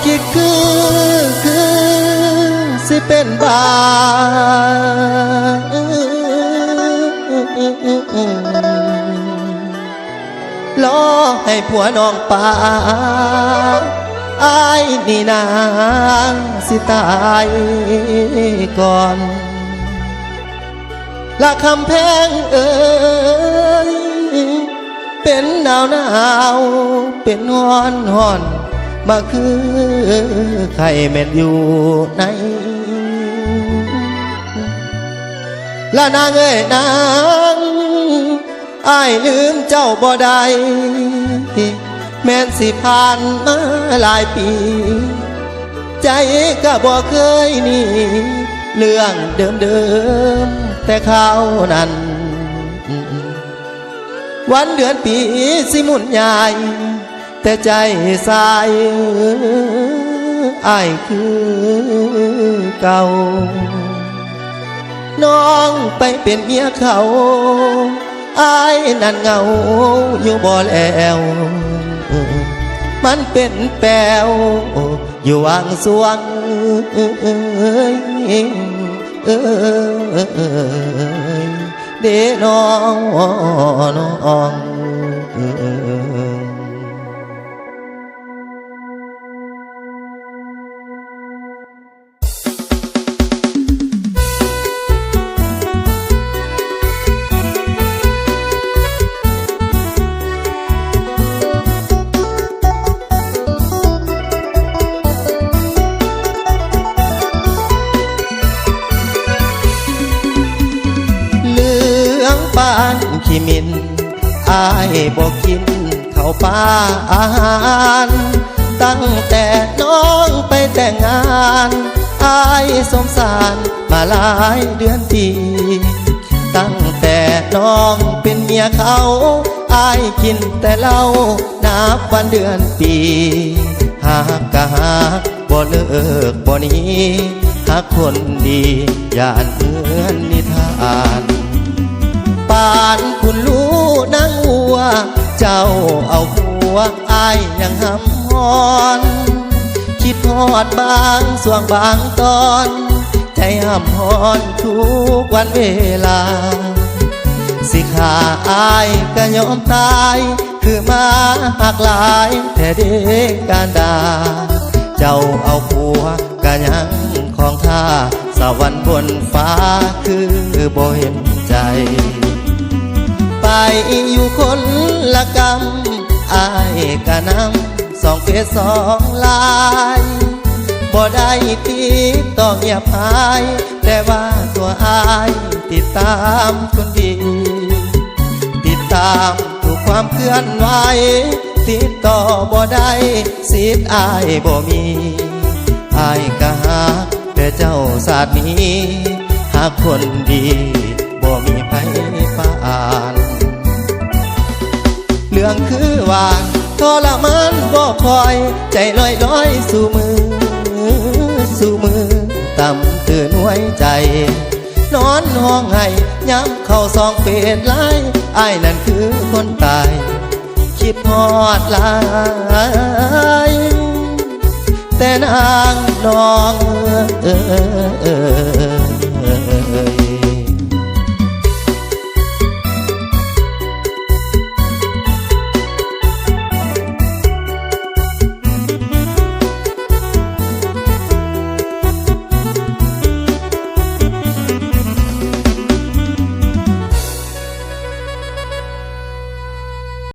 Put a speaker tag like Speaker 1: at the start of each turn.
Speaker 1: คิดคือสิเป็นบ้ารอให้ผัวน้องป่าอายนี่นางสิตายก่อนละคำแพงเอ่ยเป็นหนาวเป็นฮ้อนมาคือไข่แม่นอยู่ในละนางเอ้ยนางอ้ายลืมเจ้าบ่ได้แม่นสิผ่านมาหลายปีใจก็บ่เคยหนีเรื่องเดิมแต่ข้าวนั้นวันเดือนปีสิหมุนใหญ่แต่ใจสายอ้ายคือเก่าน้องไปเป็นเมียเขาอ้ายนั่นเหงาอยู่บ่แล้วมันเป็นแปลวอยู่วางสวงเด้น้องบ้านขี้มินอายบอกกินข้าวปลาอาหารตั้งแต่น้องไปแต่งงานอายสงสารมาหลายเดือนปีตั้งแต่น้องเป็นเมียเขาอายกินแต่เหล้านับวันเดือนปีหากกะหากบ่เลิกบ่หนีหากคนดีอย่าเหมือนนิทานปานคุณรู้นางอัวเจ้าเอาหัวอายยังหำหอนคิดฮอดบางส่วงบางตอนใจหำหอนทุกวันเวลาสิขาอายก็ยอมตายคือมาหักหลายแต่เด็กการดาเจ้าเอาผัวก็ยังของท่าสวรรค์บนฟ้าคือบ่เห็นใจไปอยู่คนละกำอายกะนำ2 เฟซ2 ลายบ่ได้ติดต่อเงียบหายแต่ว่าตัวอายติดตามคนดีติดตามทุกความเคลื่อนไหวติดต่อบ่ได้สิทธิ์อายบ่มีอายกะหาแต่เจ้าศาสตร์นี้หากคนดีบ่มีไผปานเรื่องคือว่าทรมานบ่คอยใจลอยสู่มือต่ำตื่นไว้ใจนอนห้องให้ย้ำเข้า2 เฟซไลน์อ้ายนั่นคือคนตายคิดฮอดหลายแต่นางน้อง